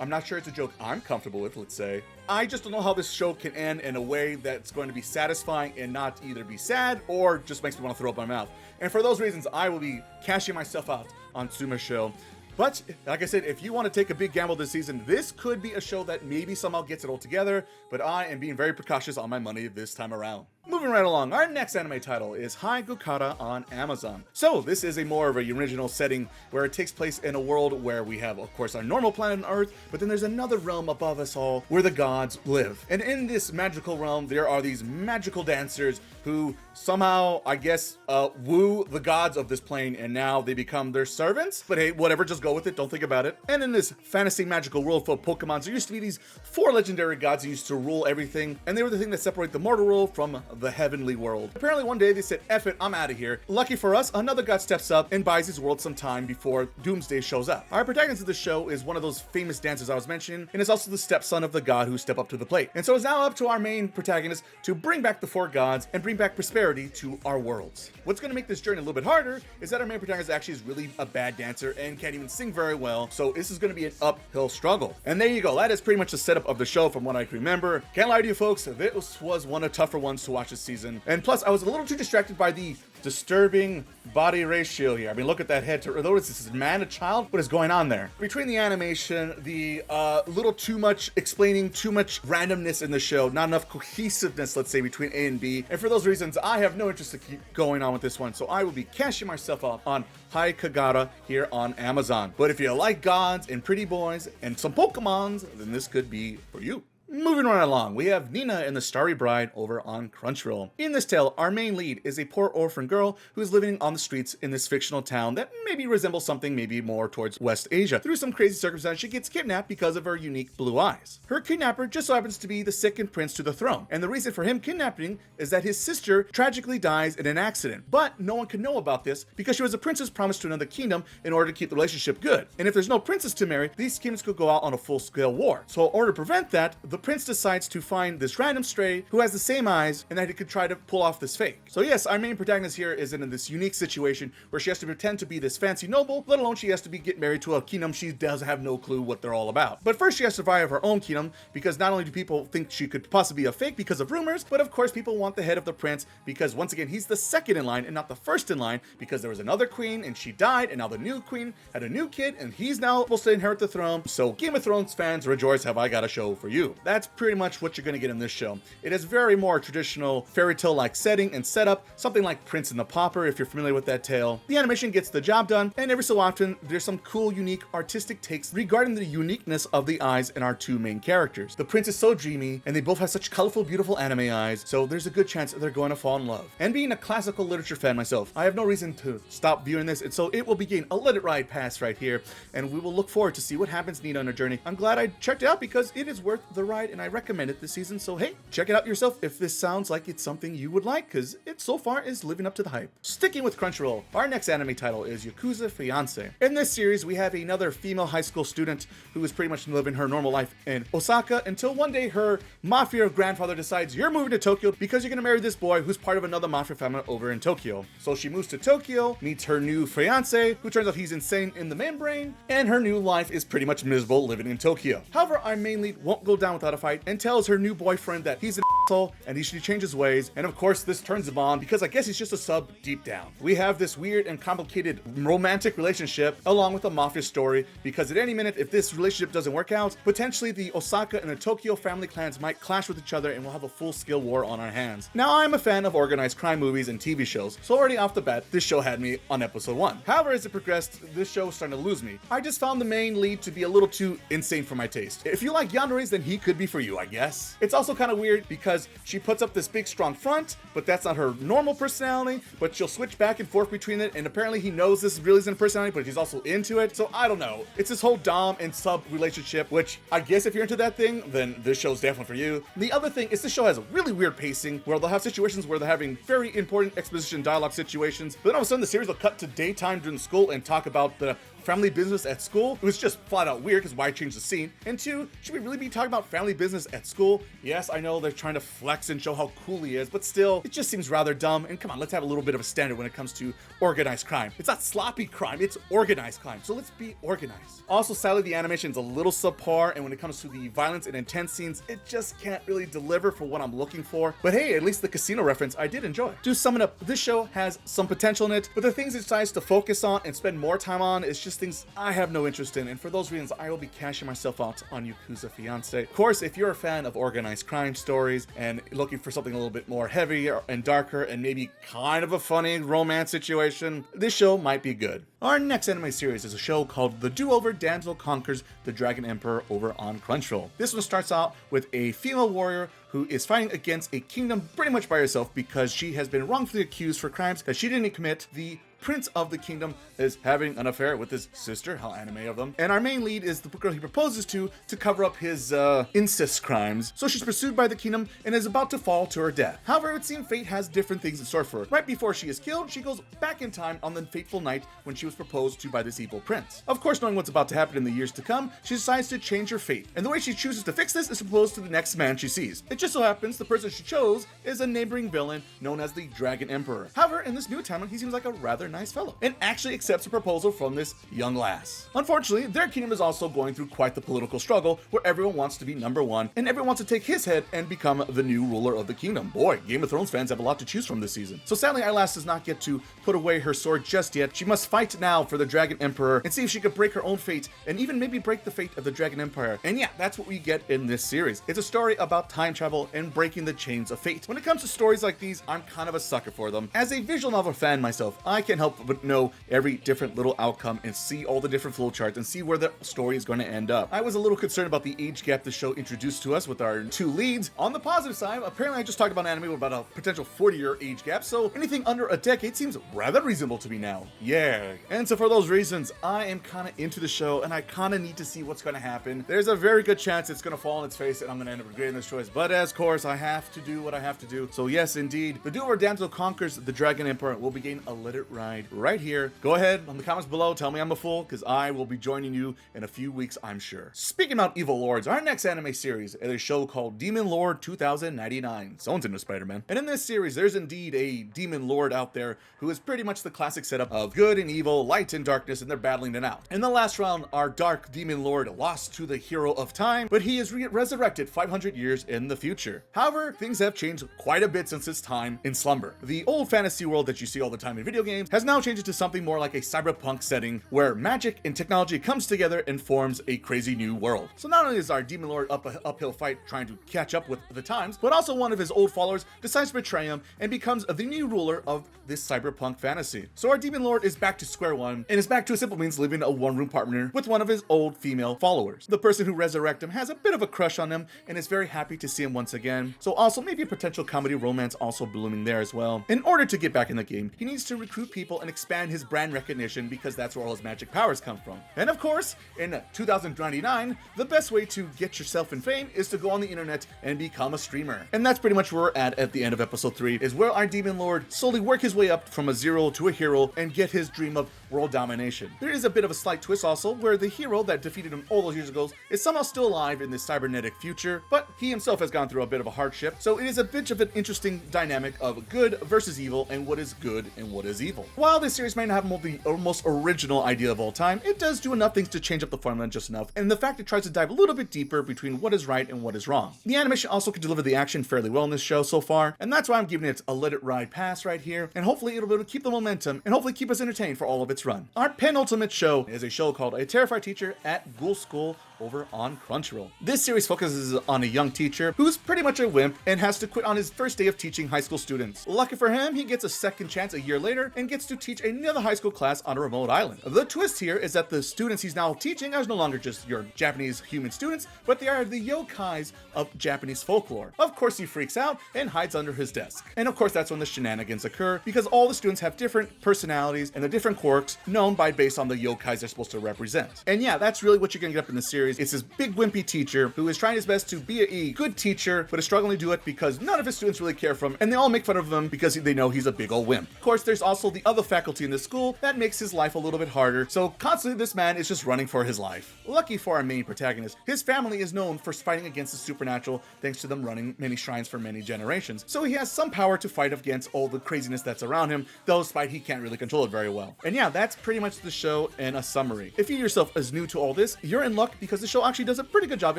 not sure it's a joke I'm comfortable with, let's say. I just don't know how this show can end in a way that's going to be satisfying and not either be sad or just makes me want to throw up my mouth. And for those reasons, I will be cashing myself out on TsumaSho. But like I said, if you want to take a big gamble this season, this could be a show that maybe somehow gets it all together, but I am being very precautious on my money this time around. Moving right along, our next anime title is Haigakura on Amazon. So this is a more of a original setting where it takes place in a world where we have, of course, our normal planet Earth, but then there's another realm above us all where the gods live. And in this magical realm, there are these magical dancers who somehow, I guess, woo the gods of this plane, and now they become their servants. But hey, whatever, just go with it, don't think about it. And in this fantasy magical world full of Pokemon, there used to be these 4 legendary gods who used to rule everything, and they were the thing that separate the mortal world from the heavenly world. Apparently one day they said, F it, I'm out of here. Lucky for us, another god steps up and buys his world some time before Doomsday shows up. Our protagonist of the show is one of those famous dancers I was mentioning, and is also the stepson of the god who stepped up to the plate. And so it's now up to our main protagonist to bring back the 4 gods and bring back prosperity to our worlds. What's going to make this journey a little bit harder is that our main protagonist actually is really a bad dancer and can't even sing very well, so this is going to be an uphill struggle. And there you go, that is pretty much the setup of the show from what I can remember. Can't lie to you folks, this was one of the tougher ones to watch this season. And plus, I was a little too distracted by the disturbing body ratio here. I mean, look at that head to notice this is man, a child. What is going on there? Between the animation, the little too much explaining, too much randomness in the show, not enough cohesiveness, let's say, between A and B. And for those reasons, I have no interest to keep going on with this one. So I will be cashing myself out on Haigakura here on Amazon. But if you like gods and pretty boys and some Pokemons, then this could be for you. Moving right along, we have Nina and the Starry Bride over on Crunchyroll. In this tale, our main lead is a poor orphan girl who is living on the streets in this fictional town that maybe resembles something maybe more towards West Asia. Through some crazy circumstance, she gets kidnapped because of her unique blue eyes. Her kidnapper just so happens to be the second prince to the throne, and the reason for him kidnapping is that his sister tragically dies in an accident. But no one can know about this because she was a princess promised to another kingdom in order to keep the relationship good. And if there's no princess to marry, these kingdoms could go out on a full-scale war. So in order to prevent that, the prince decides to find this random stray who has the same eyes and that he could try to pull off this fake. So yes, our main protagonist here is in this unique situation where she has to pretend to be this fancy noble, let alone she has to get married to a kingdom she does have no clue what they're all about. But first she has to survive her own kingdom because not only do people think she could possibly be a fake because of rumors, but of course people want the head of the prince because once again he's the second in line and not the first in line because there was another queen and she died and now the new queen had a new kid and he's now supposed to inherit the throne. So Game of Thrones fans rejoice, have I got a show for you. That's pretty much what you're going to get in this show. It is very more traditional fairy tale like setting and setup, something like Prince and the Pauper if you're familiar with that tale. The animation gets the job done, and every so often there's some cool unique artistic takes regarding the uniqueness of the eyes in our 2 main characters. The prince is so dreamy and they both have such colorful beautiful anime eyes, so there's a good chance they're going to fall in love. And being a classical literature fan myself, I have no reason to stop viewing this, and so it will begin a let it ride pass right here, and we will look forward to see what happens Nina on her journey. I'm glad I checked it out because it is worth the ride and I recommend it this season, so hey, check it out yourself if this sounds like it's something you would like, because it so far is living up to the hype. Sticking with Crunchyroll, our next anime title is Yakuza Fiancé. In this series, we have another female high school student who is pretty much living her normal life in Osaka until one day her mafia grandfather decides you're moving to Tokyo because you're going to marry this boy who's part of another mafia family over in Tokyo. So she moves to Tokyo, meets her new fiancé, who turns out he's insane in the membrane, and her new life is pretty much miserable living in Tokyo. However, our main lead won't go down without a fight and tells her new boyfriend that he's an asshole and he should change his ways, and of course this turns him on because I guess he's just a sub deep down. We have this weird and complicated romantic relationship along with a mafia story because at any minute if this relationship doesn't work out, potentially the Osaka and the Tokyo family clans might clash with each other and we'll have a full-scale war on our hands. Now I'm a fan of organized crime movies and TV shows, so already off the bat this show had me on episode 1. However, as it progressed, this show was starting to lose me. I just found the main lead to be a little too insane for my taste. If you like Yandere's, then he could be for you, I guess. It's also kind of weird because she puts up this big strong front, but that's not her normal personality, but she'll switch back and forth between it, and apparently he knows this really isn't a personality, but he's also into it, so I don't know. It's this whole dom and sub relationship, which I guess if you're into that thing, then this show's definitely for you. The other thing is this show has a really weird pacing where they'll have situations where they're having very important exposition dialogue situations, but then all of a sudden the series will cut to daytime during school and talk about the family business at school? It was just flat out weird, because why change the scene? And 2, should we really be talking about family business at school? Yes, I know they're trying to flex and show how cool he is, but still, it just seems rather dumb. And come on, let's have a little bit of a standard when it comes to organized crime. It's not sloppy crime, it's organized crime. So let's be organized. Also, sadly, the animation's a little subpar, and when it comes to the violence and intense scenes, it just can't really deliver for what I'm looking for. But hey, at least the casino reference I did enjoy. To sum it up, this show has some potential in it, but the things it decides to focus on and spend more time on is just things I have no interest in, and for those reasons, I will be cashing myself out on Yakuza Fiancé. Of course, if you're a fan of organized crime stories and looking for something a little bit more heavier and darker and maybe kind of a funny romance situation, this show might be good. Our next anime series is a show called The Do-Over Damsel Conquers the Dragon Emperor over on Crunchyroll. This one starts out with a female warrior who is fighting against a kingdom pretty much by herself because she has been wrongfully accused for crimes that she didn't commit. The prince of the kingdom is having an affair with his sister, how anime of them, and our main lead is the girl he proposes to cover up his incest crimes. So she's pursued by the kingdom and is about to fall to her death. However, it would seem fate has different things in store for her. Right before she is killed, she goes back in time on the fateful night when she was proposed to by this evil prince. Of course, knowing what's about to happen in the years to come, she decides to change her fate, and the way she chooses to fix this is proposed to the next man she sees. It just so happens the person she chose is a neighboring villain known as the Dragon Emperor. However, in this new timeline, he seems like a rather nice fellow and actually accepts a proposal from this young lass. Unfortunately, their kingdom is also going through quite the political struggle where everyone wants to be number one and everyone wants to take his head and become the new ruler of the kingdom. Boy, Game of Thrones fans have a lot to choose from this season. So sadly, our lass does not get to put away her sword just yet. She must fight now for the Dragon Emperor and see if she could break her own fate and even maybe break the fate of the Dragon Empire. And yeah, that's what we get in this series. It's a story about time travel and breaking the chains of fate. When it comes to stories like these, I'm kind of a sucker for them. As a visual novel fan myself, I can't help but know every different little outcome and see all the different flowcharts and see where the story is going to end up. I was a little concerned about the age gap the show introduced to us with our 2 leads. On the positive side, apparently I just talked about anime with about a potential 40-year age gap, so anything under a decade seems rather reasonable to me now. Yeah. And so for those reasons, I am kind of into the show and I kind of need to see what's going to happen. There's a very good chance it's going to fall on its face and I'm going to end up regretting this choice, but as course I have to do what I have to do. So yes, indeed, the Do-Over Damsel Conquers the Dragon Emperor will begin a Let It Ride right here. Go ahead on the comments below, tell me I'm a fool, because I will be joining you in a few weeks, I'm sure. Speaking about evil lords, our next anime series is a show called Demon Lord 2099. Someone's into Spider-Man. And in this series, there's indeed a demon lord out there who is pretty much the classic setup of good and evil, light and darkness, and they're battling it out. In the last round, our dark demon lord lost to the hero of time, but he is resurrected 500 years in the future. However, things have changed quite a bit since his time in slumber. The old fantasy world that you see all the time in video games has now changed into something more like a cyberpunk setting where magic and technology comes together and forms a crazy new world. So not only is our demon lord up an uphill fight trying to catch up with the times, but also one of his old followers decides to betray him and becomes the new ruler of this cyberpunk fantasy. So our demon lord is back to square one and is back to a simple means living a one-room partner with one of his old female followers. The person who resurrected him has a bit of a crush on him and is very happy to see him once again. So also maybe a potential comedy romance also blooming there as well. In order to get back in the game, he needs to recruit people and expand his brand recognition because that's where all his magic powers come from. And of course, in 2099, the best way to get yourself in fame is to go on the internet and become a streamer. And that's pretty much where we're at the end of episode 3, is where our demon lord slowly work his way up from a zero to a hero and get his dream of world domination. There is a bit of a slight twist also, where the hero that defeated him all those years ago is somehow still alive in this cybernetic future, but he himself has gone through a bit of a hardship. So it is a bit of an interesting dynamic of good versus evil and what is good and what is evil. While this series might not have the most original idea of all time, it does do enough things to change up the formula just enough, and the fact it tries to dive a little bit deeper between what is right and what is wrong. The animation also can deliver the action fairly well in this show so far, and that's why I'm giving it a Let It Ride pass right here, and hopefully it'll be able to keep the momentum and hopefully keep us entertained for all of its run. Our penultimate show is a show called A Terrified Teacher at Ghoul School over on Crunchyroll. This series focuses on a young teacher who's pretty much a wimp and has to quit on his first day of teaching high school students. Lucky for him, he gets a second chance a year later and gets to teach another high school class on a remote island. The twist here is that the students he's now teaching are no longer just your Japanese human students, but they are the yokais of Japanese folklore. Of course, he freaks out and hides under his desk. And of course, that's when the shenanigans occur, because all the students have different personalities and the different quirks known by based on the yokais they're supposed to represent. And yeah, that's really what you're gonna get up in the series. series is this big wimpy teacher who is trying his best to be a good teacher, but is struggling to do it because none of his students really care for him, and they all make fun of him because they know he's a big old wimp. Of course, there's also the other faculty in the school that makes his life a little bit harder, so constantly this man is just running for his life. Lucky for our main protagonist, his family is known for fighting against the supernatural thanks to them running many shrines for many generations, so he has some power to fight against all the craziness that's around him, though despite he can't really control it very well. And yeah, that's pretty much the show in a summary. If you yourself is new to all this, you're in luck because the show actually does a pretty good job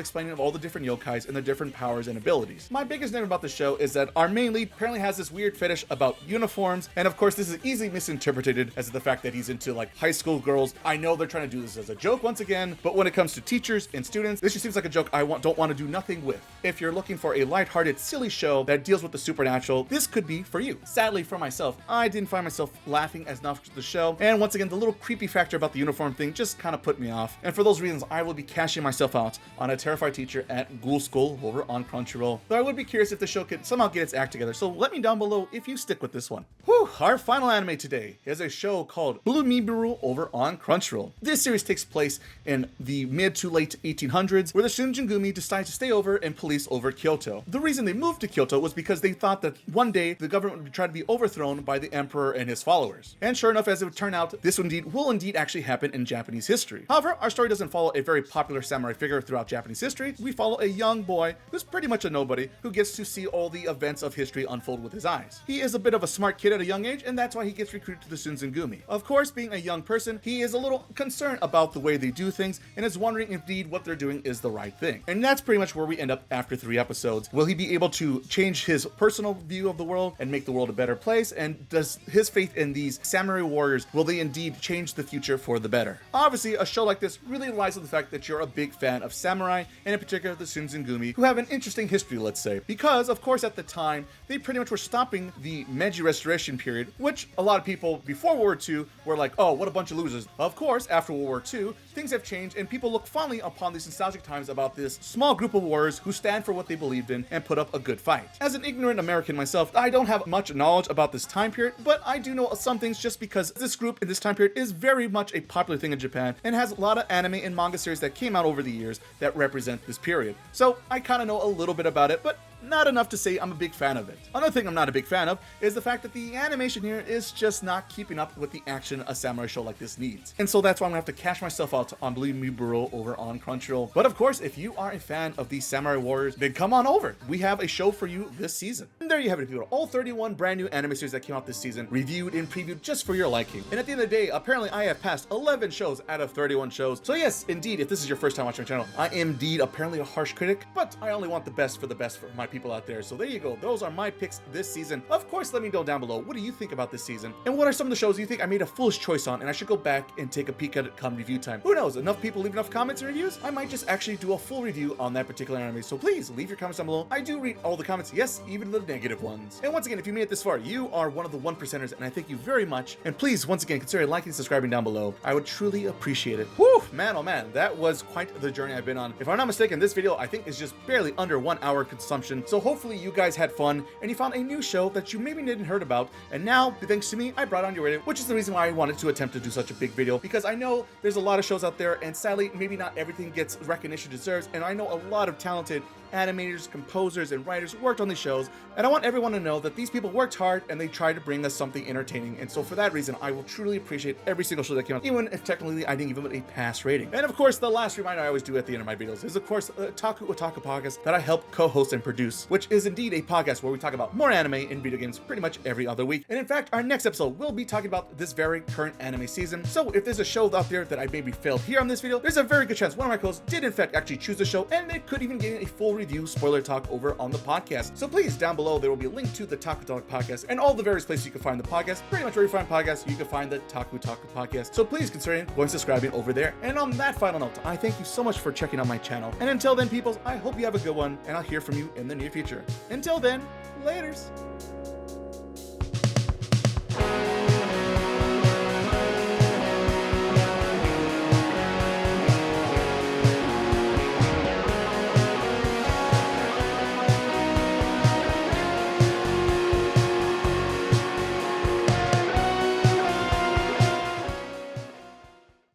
explaining all the different yokais and their different powers and abilities. My biggest negative about the show is that our main lead apparently has this weird fetish about uniforms, and of course this is easily misinterpreted as the fact that he's into like high school girls. I know they're trying to do this as a joke once again, but when it comes to teachers and students, this just seems like a joke I don't want to do nothing with. If you're looking for a lighthearted, silly show that deals with the supernatural, this could be for you. Sadly for myself, I didn't find myself laughing as much at the show, and once again, the little creepy factor about the uniform thing just kind of put me off, and for those reasons, I will be cashing myself out on a terrified teacher at Ghoul School over on Crunchyroll. Though I would be curious if the show could somehow get its act together, so let me down below if you stick with this one. Whew, our final anime today is a show called Miburo over on Crunchyroll. This series takes place in the mid to late 1800s, where the Shinjingumi decide to stay over and police over Kyoto. The reason they moved to Kyoto was because they thought that one day the government would try to be overthrown by the emperor and his followers. And sure enough, as it would turn out, this will indeed actually happen in Japanese history. However, our story doesn't follow a very popular samurai figure throughout Japanese history. We follow a young boy who's pretty much a nobody who gets to see all the events of history unfold with his eyes. He is a bit of a smart kid at a young age, and that's why he gets recruited to the Shinjingumi. Of course, being a young person, he is a little concerned about the way they do things and is wondering if indeed what they're doing is the right thing. And that's pretty much where we end up after 3 episodes. Will he be able to change his personal view of the world and make the world a better place? And does his faith in these samurai warriors, will they indeed change the future for the better? Obviously, a show like this really relies on the fact that you're a big fan of samurai, and in particular the Shinjingumi, who have an interesting history, let's say, because of course at the time they pretty much were stopping the Meiji Restoration period, which a lot of people before World War II were like, oh, what a bunch of losers. Of course, after World War II, things have changed, and people look fondly upon these nostalgic times about this small group of warriors who stand for what they believed in and put up a good fight. As an ignorant American myself, I don't have much knowledge about this time period, but I do know some things just because this group in this time period is very much a popular thing in Japan and has a lot of anime and manga series that came out over the years that represent this period. So I kind of know a little bit about it, but not enough to say I'm a big fan of it. Another thing I'm not a big fan of is the fact that the animation here is just not keeping up with the action a samurai show like this needs. And so that's why I'm gonna have to cash myself out on Miburo over on Crunchyroll. But of course, if you are a fan of these samurai warriors, then come on over. We have a show for you this season. And there you have it, people. All 31 brand new anime series that came out this season, reviewed and previewed just for your liking. And at the end of the day, apparently I have passed 11 shows out of 31 shows. So yes, indeed, if this is your first time watching my channel, I am indeed apparently a harsh critic, but I only want the best for my people out there. So there you go. Those are my picks this season. Of course, let me know down below, what do you think about this season? And what are some of the shows you think I made a foolish choice on and I should go back and take a peek at it come review time? Who knows? Enough people leave enough comments and reviews, I might just actually do a full review on that particular anime. So please leave your comments down below. I do read all the comments, yes, even the negative ones. And once again, if you made it this far, you are one of the 1%ers, and I thank you very much. And please, once again, consider liking and subscribing down below. I would truly appreciate it. Whew, man, oh man, that was quite the journey I've been on. If I'm not mistaken, this video I think is just barely under 1 hour consumption. So hopefully you guys had fun and you found a new show that you maybe didn't heard about, and now thanks to me I brought on your radio, which is the reason why I wanted to attempt to do such a big video, because I know there's a lot of shows out there and sadly maybe not everything gets recognition it deserves, and I know a lot of talented animators, composers, and writers worked on these shows, and I want everyone to know that these people worked hard and they tried to bring us something entertaining. And so for that reason, I will truly appreciate every single show that came out, even if technically I didn't give them a pass rating. And of course, the last reminder I always do at the end of my videos is of course Taku Otaku podcast that I help co-host and produce, which is indeed a podcast where we talk about more anime and video games pretty much every other week. And in fact, our next episode will be talking about this very current anime season. So if there's a show out there that I maybe failed here on this video, there's a very good chance one of my co-hosts did in fact actually choose the show, and they could even get a full review spoiler talk over on the podcast. So please, down below there will be a link to the Taku Talk podcast and all the various places you can find the podcast. Pretty much where you find podcasts, you can find the Taku Talk podcast. So please consider going subscribing over there. And on that final note, I thank you so much for checking out my channel. And until then, peoples, I hope you have a good one, and I'll hear from you in the near future. Until then, laters.